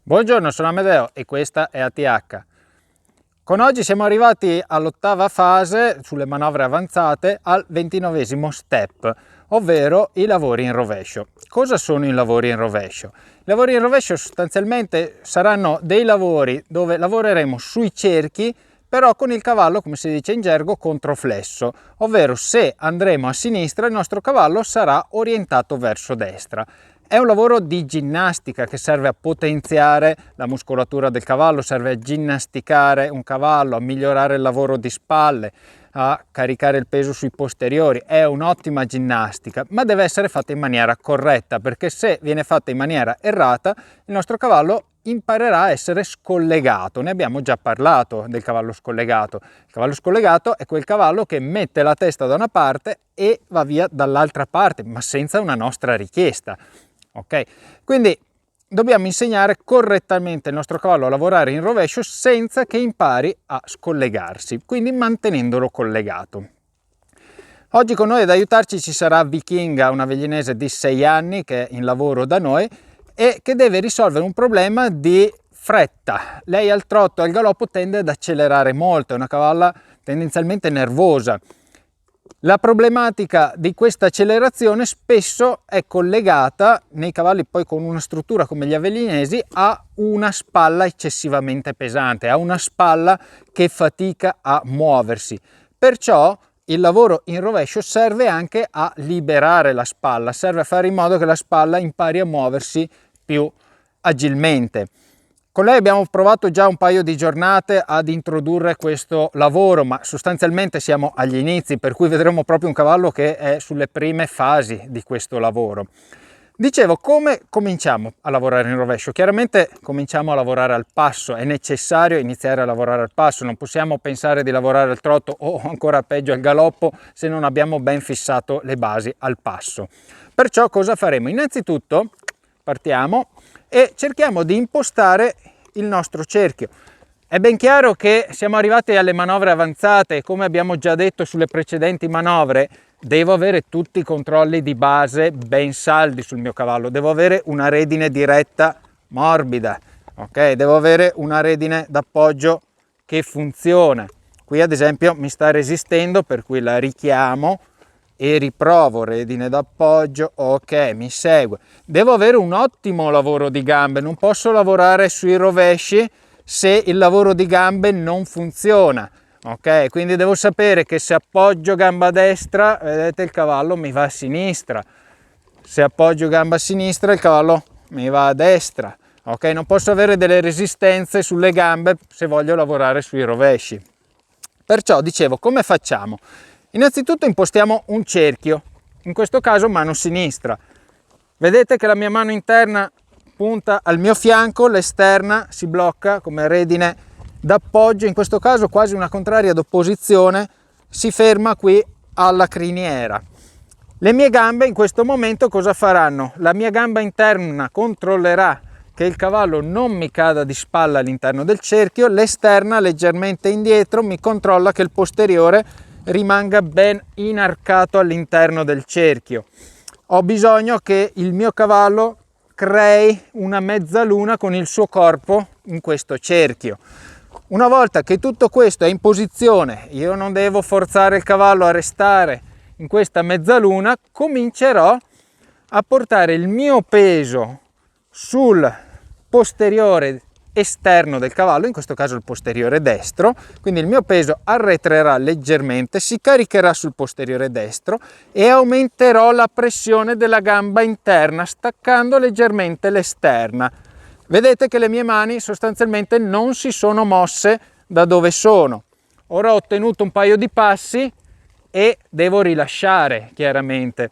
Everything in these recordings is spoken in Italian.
Buongiorno, sono Amedeo e questa è ATH. Con oggi siamo arrivati all'ottava fase sulle manovre avanzate, al 29esimo step, ovvero i lavori in rovescio. Cosa sono i lavori in rovescio? I lavori in rovescio sostanzialmente saranno dei lavori dove lavoreremo sui cerchi, però con il cavallo, come si dice in gergo, controflesso, ovvero se andremo a sinistra il nostro cavallo sarà orientato verso destra. È un lavoro di ginnastica che serve a potenziare la muscolatura del cavallo, serve a ginnasticare un cavallo, a migliorare il lavoro di spalle, a caricare il peso sui posteriori. È un'ottima ginnastica, ma deve essere fatta in maniera corretta, perché se viene fatta in maniera errata, il nostro cavallo imparerà a essere scollegato. Ne abbiamo già parlato del cavallo scollegato. Il cavallo scollegato è quel cavallo che mette la testa da una parte e va via dall'altra parte, ma senza una nostra richiesta. Ok, quindi dobbiamo insegnare correttamente il nostro cavallo a lavorare in rovescio senza che impari a scollegarsi, quindi mantenendolo collegato. Oggi con noi ad aiutarci ci sarà Vichinga, una velinese di 6 anni che è in lavoro da noi e che deve risolvere un problema di fretta. Lei al trotto e al galoppo tende ad accelerare molto, è una cavalla tendenzialmente nervosa. La problematica di questa accelerazione spesso è collegata nei cavalli poi con una struttura come gli avellinesi a una spalla eccessivamente pesante, a una spalla che fatica a muoversi. Perciò il lavoro in rovescio serve anche a liberare la spalla, serve a fare in modo che la spalla impari a muoversi più agilmente. Con lei abbiamo provato già un paio di giornate ad introdurre questo lavoro, ma sostanzialmente siamo agli inizi, per cui vedremo proprio un cavallo che è sulle prime fasi di questo lavoro. Dicevo, come cominciamo a lavorare in rovescio? Chiaramente cominciamo a lavorare al passo, è necessario iniziare a lavorare al passo, non possiamo pensare di lavorare al trotto o ancora peggio al galoppo se non abbiamo ben fissato le basi al passo. Perciò cosa faremo? Innanzitutto partiamo e cerchiamo di impostare il nostro cerchio. È ben chiaro che siamo arrivati alle manovre avanzate e come abbiamo già detto sulle precedenti manovre devo avere tutti i controlli di base ben saldi sul mio cavallo, devo avere una redine diretta morbida, ok? Devo avere una redine d'appoggio che funziona. Qui ad esempio mi sta resistendo, per cui la richiamo e riprovo, redine d'appoggio, ok, mi segue. Devo avere un ottimo lavoro di gambe, non posso lavorare sui rovesci se il lavoro di gambe non funziona, ok? Quindi devo sapere che se appoggio gamba destra, vedete, il cavallo mi va a sinistra. Se appoggio gamba a sinistra, il cavallo mi va a destra, ok? Non posso avere delle resistenze sulle gambe se voglio lavorare sui rovesci. Perciò dicevo, come facciamo? Innanzitutto impostiamo un cerchio, in questo caso mano sinistra. Vedete che la mia mano interna punta al mio fianco, l'esterna si blocca come redine d'appoggio, in questo caso quasi una contraria d'opposizione, si ferma qui alla criniera. Le mie gambe in questo momento cosa faranno? La mia gamba interna controllerà che il cavallo non mi cada di spalla all'interno del cerchio, l'esterna leggermente indietro mi controlla che il posteriore rimanga ben inarcato all'interno del cerchio. Ho bisogno che il mio cavallo crei una mezzaluna con il suo corpo in questo cerchio. Una volta che tutto questo è in posizione, io non devo forzare il cavallo a restare in questa mezzaluna, comincerò a portare il mio peso sul posteriore esterno del cavallo, in questo caso il posteriore destro, quindi il mio peso arretrerà leggermente, si caricherà sul posteriore destro e aumenterò la pressione della gamba interna staccando leggermente l'esterna. Vedete che le mie mani sostanzialmente non si sono mosse da dove sono. Ora ho ottenuto un paio di passi e devo rilasciare chiaramente.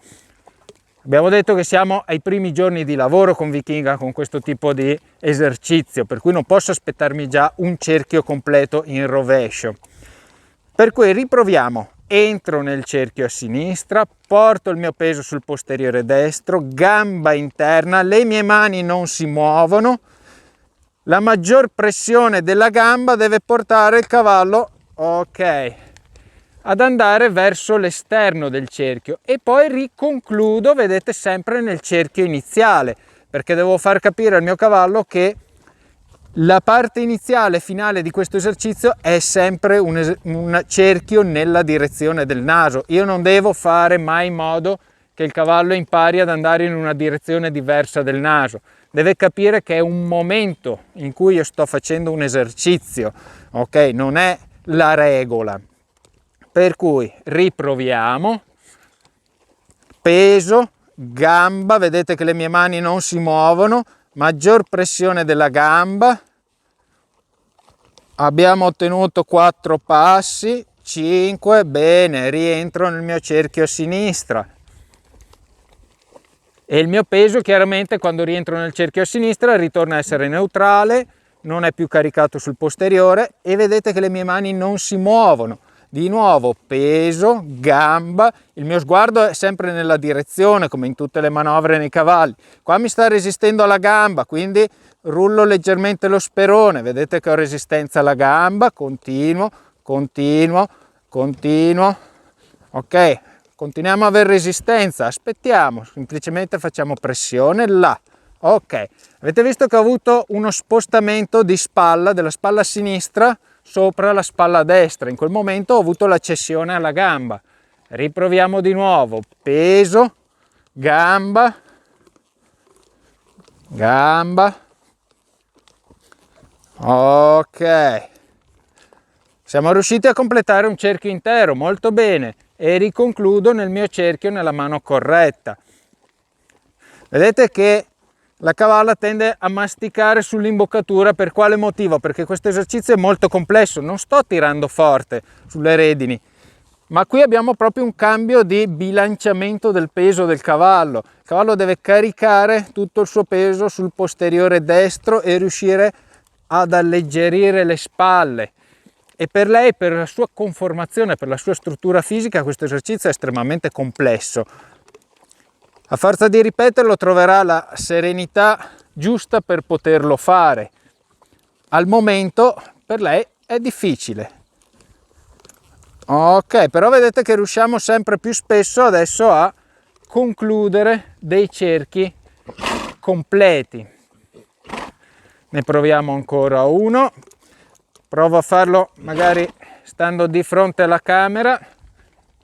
Abbiamo detto che siamo ai primi giorni di lavoro con Vichinga con questo tipo di esercizio, per cui non posso aspettarmi già un cerchio completo in rovescio. Per cui riproviamo. Entro nel cerchio a sinistra, porto il mio peso sul posteriore destro, gamba interna, le mie mani non si muovono. La maggior pressione della gamba deve portare il cavallo, ok, ad andare verso l'esterno del cerchio e poi riconcludo, vedete, sempre nel cerchio iniziale, perché devo far capire al mio cavallo che La parte iniziale e finale di questo esercizio è sempre un cerchio nella direzione del naso. Io non devo fare mai in modo che il cavallo impari ad andare in una direzione diversa del naso. Deve capire che è un momento in cui io sto facendo un esercizio, ok? Non è la regola. Per cui riproviamo, peso, gamba, vedete che le mie mani non si muovono, maggior pressione della gamba. Abbiamo ottenuto 4 passi, 5, bene, rientro nel mio cerchio a sinistra. E il mio peso chiaramente quando rientro nel cerchio a sinistra ritorna a essere neutrale, non è più caricato sul posteriore e vedete che le mie mani non si muovono. Di nuovo peso, gamba, il mio sguardo è sempre nella direzione come in tutte le manovre nei cavalli. Qua mi sta resistendo alla gamba, quindi rullo leggermente lo sperone, vedete che ho resistenza alla gamba, continuo, continuo, continuo, ok. Continuiamo a avere resistenza, aspettiamo, semplicemente facciamo pressione là. Ok, avete visto che ho avuto uno spostamento di spalla, della spalla sinistra sopra la spalla destra. In quel momento ho avuto la cessione alla gamba. Riproviamo di nuovo, peso, gamba, gamba. Ok, siamo riusciti a completare un cerchio intero, molto bene. E riconcludo nel mio cerchio nella mano corretta. Vedete che la cavalla tende a masticare sull'imboccatura. Per quale motivo? Perché questo esercizio è molto complesso, non sto tirando forte sulle redini, ma qui abbiamo proprio un cambio di bilanciamento del peso del cavallo. Il cavallo deve caricare tutto il suo peso sul posteriore destro e riuscire ad alleggerire le spalle. E per lei, per la sua conformazione, per la sua struttura fisica, questo esercizio è estremamente complesso. A forza di ripeterlo troverà la serenità giusta per poterlo fare. Al momento per lei è difficile. Ok, però vedete che riusciamo sempre più spesso adesso a concludere dei cerchi completi. Ne proviamo ancora uno. Provo a farlo magari stando di fronte alla camera,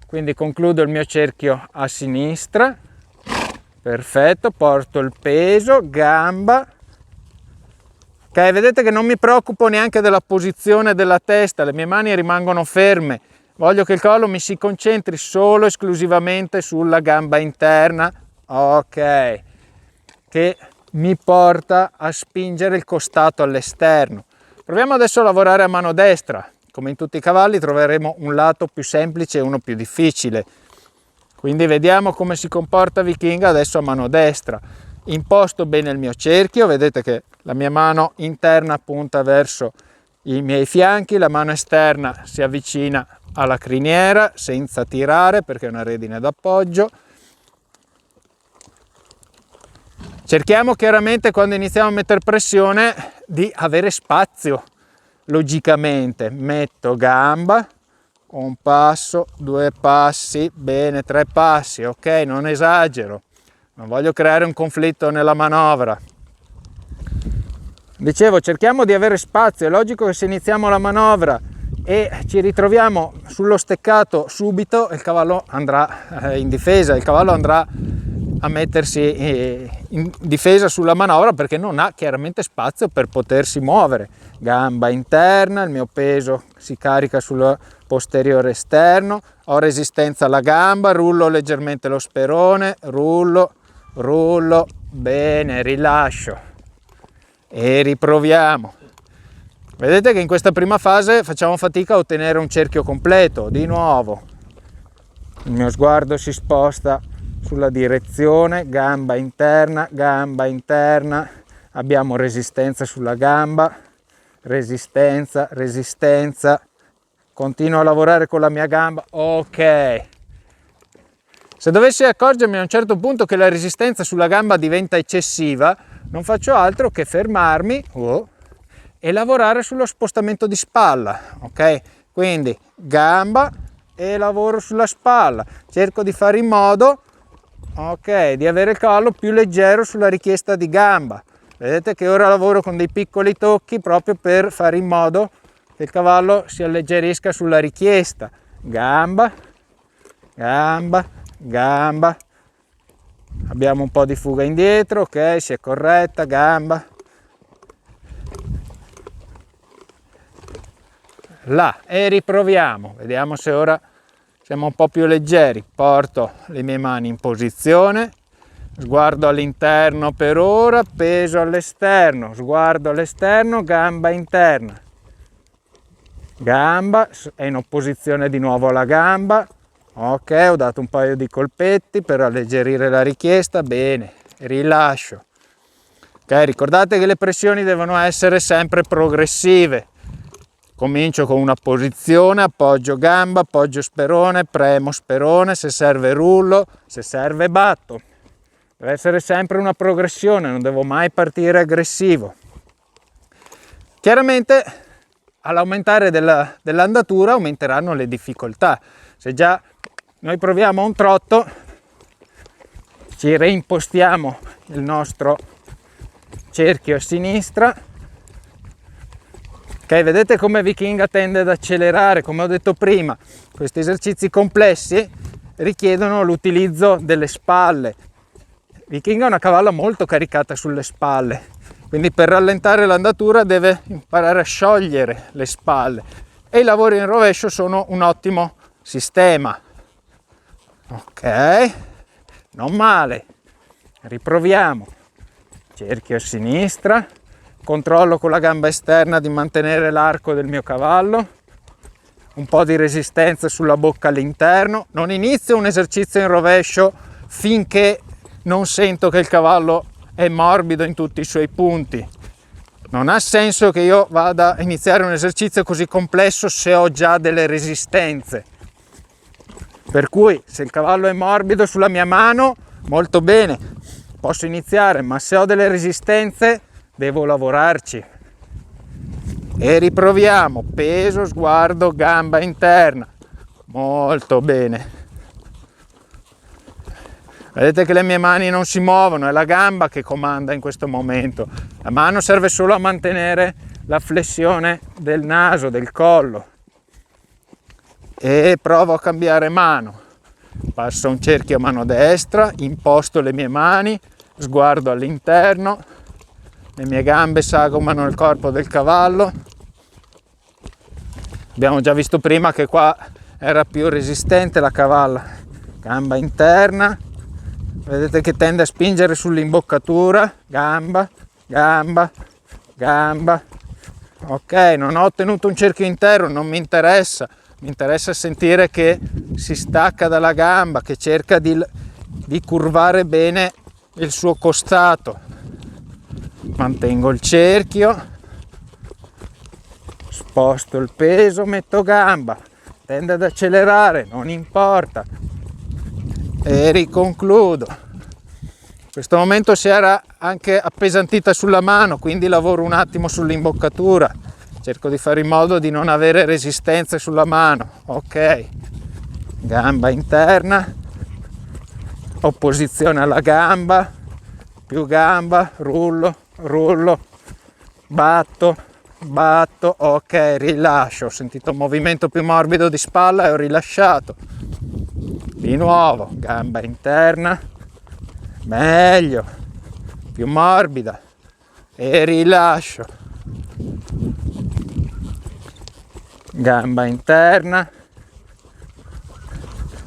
quindi concludo il mio cerchio a sinistra, perfetto, porto il peso, gamba, ok, vedete che non mi preoccupo neanche della posizione della testa, le mie mani rimangono ferme, voglio che il cavallo mi si concentri solo esclusivamente sulla gamba interna, ok, che mi porta a spingere il costato all'esterno. Proviamo adesso a lavorare a mano destra. Come in tutti i cavalli troveremo un lato più semplice e uno più difficile. Quindi vediamo come si comporta Vichinga adesso a mano destra. Imposto bene il mio cerchio, vedete che la mia mano interna punta verso i miei fianchi, la mano esterna si avvicina alla criniera senza tirare perché è una redine d'appoggio. Cerchiamo chiaramente quando iniziamo a mettere pressione di avere spazio, logicamente. Metto gamba, un passo, 2 passi, bene, 3 passi, ok, non esagero, non voglio creare un conflitto nella manovra. Dicevo, cerchiamo di avere spazio, è logico che se iniziamo la manovra e ci ritroviamo sullo steccato subito, il cavallo andrà in difesa, il cavallo andrà a mettersi in difesa sulla manovra perché non ha chiaramente spazio per potersi muovere. Gamba interna, il mio peso si carica sul posteriore esterno, ho resistenza alla gamba, rullo leggermente lo sperone, rullo, bene, rilascio e riproviamo. Vedete che in questa prima fase facciamo fatica a ottenere un cerchio completo. Di nuovo il mio sguardo si sposta sulla direzione, gamba interna, abbiamo resistenza sulla gamba, resistenza, continuo a lavorare con la mia gamba, ok. Se dovessi accorgermi a un certo punto che la resistenza sulla gamba diventa eccessiva, non faccio altro che fermarmi e lavorare sullo spostamento di spalla, ok? Quindi gamba e lavoro sulla spalla, cerco di fare in modo, ok, di avere il cavallo più leggero sulla richiesta di gamba. Vedete che ora lavoro con dei piccoli tocchi proprio per fare in modo che il cavallo si alleggerisca sulla richiesta. Gamba, gamba, gamba. Abbiamo un po' di fuga indietro, ok, si è corretta, gamba. Là, e riproviamo. Vediamo se ora siamo un po' più leggeri. Porto le mie mani in posizione. Sguardo all'interno per ora, peso all'esterno, sguardo all'esterno, gamba interna, gamba, è in opposizione di nuovo alla gamba, ok, ho dato un paio di colpetti per alleggerire la richiesta, bene, rilascio, ok, ricordate che le pressioni devono essere sempre progressive, comincio con una posizione, appoggio gamba, appoggio sperone, premo sperone, se serve rullo, se serve batto. Deve essere sempre una progressione, non devo mai partire aggressivo. Chiaramente all'aumentare dell'andatura aumenteranno le difficoltà. Se già noi proviamo un trotto, ci reimpostiamo il nostro cerchio a sinistra. Ok, vedete come Vichinga tende ad accelerare, come ho detto prima. Questi esercizi complessi richiedono l'utilizzo delle spalle. Vichinga è una cavalla molto caricata sulle spalle, quindi per rallentare l'andatura deve imparare a sciogliere le spalle e i lavori in rovescio sono un ottimo sistema. Ok, non male, riproviamo, cerchio a sinistra, controllo con la gamba esterna di mantenere l'arco del mio cavallo, un po' di resistenza sulla bocca all'interno, non inizio un esercizio in rovescio finché non sento che il cavallo è morbido in tutti i suoi punti. Non ha senso che io vada a iniziare un esercizio così complesso se ho già delle resistenze. Per cui se il cavallo è morbido sulla mia mano, molto bene, posso iniziare, ma se ho delle resistenze devo lavorarci. E riproviamo, peso, sguardo, gamba interna. Molto bene. Vedete che le mie mani non si muovono, è la gamba che comanda in questo momento. La mano serve solo a mantenere la flessione del naso, del collo. E provo a cambiare mano. Passo un cerchio a mano destra, imposto le mie mani, sguardo all'interno, le mie gambe sagomano il corpo del cavallo. Abbiamo già visto prima che qua era più resistente la cavalla. Gamba interna. Vedete che tende a spingere sull'imboccatura, gamba, gamba, gamba. Ok, non ho ottenuto un cerchio intero, non mi interessa. Mi interessa sentire che si stacca dalla gamba, che cerca di curvare bene il suo costato. Mantengo il cerchio, sposto il peso, metto gamba, tende ad accelerare, non importa. E riconcludo. In questo momento si era anche appesantita sulla mano, quindi lavoro un attimo sull'imboccatura, cerco di fare in modo di non avere resistenze sulla mano. Ok, gamba interna, opposizione alla gamba, più gamba, rullo, rullo, batto, batto, ok, rilascio. Ho sentito un movimento più morbido di spalla e ho rilasciato. Di nuovo, gamba interna, meglio, più morbida e rilascio. Gamba interna.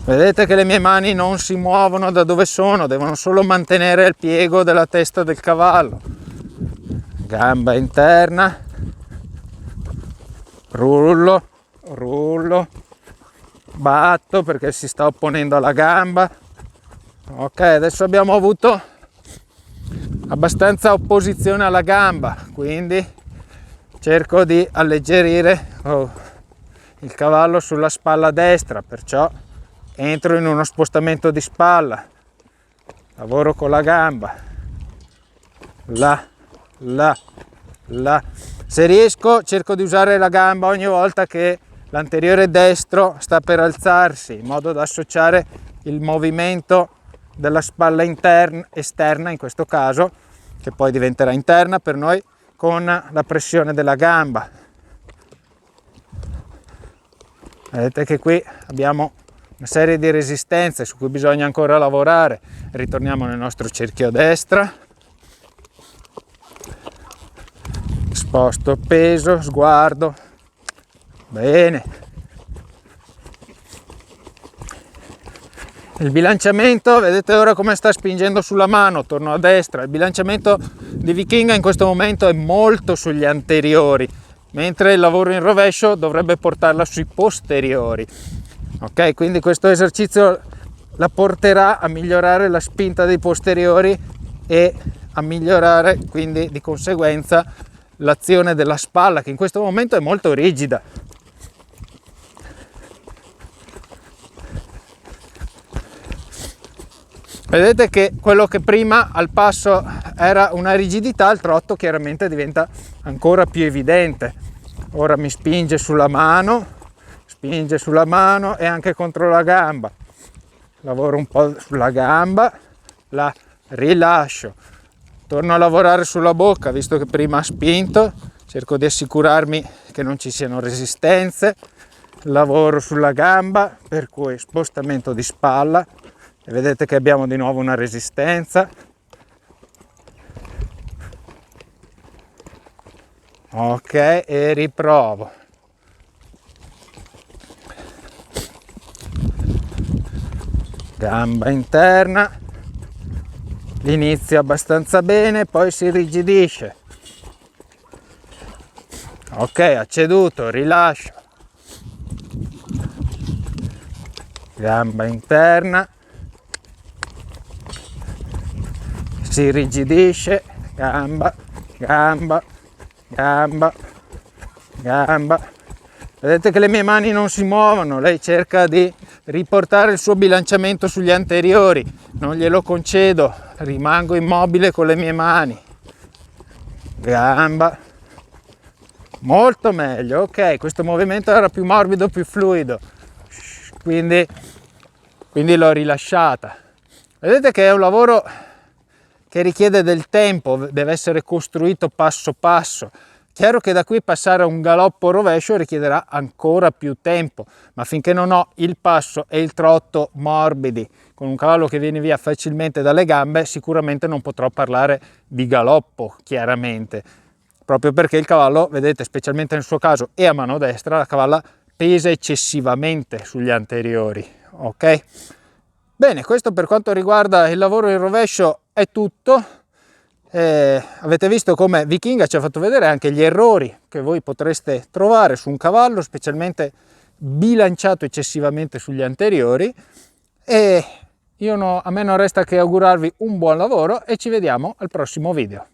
Vedete che le mie mani non si muovono da dove sono, devono solo mantenere il piego della testa del cavallo. Gamba interna, rullo, rullo, batto perché si sta opponendo alla gamba. Ok, adesso abbiamo avuto abbastanza opposizione alla gamba, quindi cerco di alleggerire il cavallo sulla spalla destra, perciò entro in uno spostamento di spalla, lavoro con la gamba, là, là, là. Se riesco cerco di usare la gamba ogni volta che l'anteriore destro sta per alzarsi, in modo da associare il movimento della spalla esterna in questo caso che poi diventerà interna per noi con la pressione della gamba. Vedete che qui abbiamo una serie di resistenze su cui bisogna ancora lavorare. Ritorniamo nel nostro cerchio a destra, sposto peso, sguardo, bene. Il bilanciamento, vedete ora come sta spingendo sulla mano, torno a destra. Il bilanciamento di Vichinga in questo momento è molto sugli anteriori, mentre il lavoro in rovescio dovrebbe portarla sui posteriori. Ok, quindi questo esercizio la porterà a migliorare la spinta dei posteriori e a migliorare quindi di conseguenza l'azione della spalla, che in questo momento è molto rigida. Vedete che quello che prima al passo era una rigidità, al trotto chiaramente diventa ancora più evidente. Ora mi spinge sulla mano e anche contro la gamba. Lavoro un po' sulla gamba, la rilascio. Torno a lavorare sulla bocca, visto che prima ha spinto. Cerco di assicurarmi che non ci siano resistenze. Lavoro sulla gamba, per cui spostamento di spalla. E vedete che abbiamo di nuovo una resistenza. Ok, e riprovo. Gamba interna. L'inizio abbastanza bene, poi si irrigidisce. Ok, ha ceduto, rilascio. Gamba interna. Si irrigidisce, gamba, gamba, gamba, gamba. Vedete che le mie mani non si muovono, lei cerca di riportare il suo bilanciamento sugli anteriori, non glielo concedo, rimango immobile con le mie mani. Gamba, molto meglio, ok, questo movimento era più morbido, più fluido, quindi l'ho rilasciata. Vedete che è un lavoro che richiede del tempo, deve essere costruito passo passo. Chiaro che da qui passare a un galoppo rovescio richiederà ancora più tempo, ma finché non ho il passo e il trotto morbidi, con un cavallo che viene via facilmente dalle gambe, sicuramente non potrò parlare di galoppo, chiaramente, proprio perché il cavallo, vedete, specialmente nel suo caso e a mano destra, la cavalla pesa eccessivamente sugli anteriori, ok? Bene, questo per quanto riguarda il lavoro in rovescio è tutto. Avete visto come Vichinga ci ha fatto vedere anche gli errori che voi potreste trovare su un cavallo, specialmente bilanciato eccessivamente sugli anteriori, e a me non resta che augurarvi un buon lavoro e ci vediamo al prossimo video.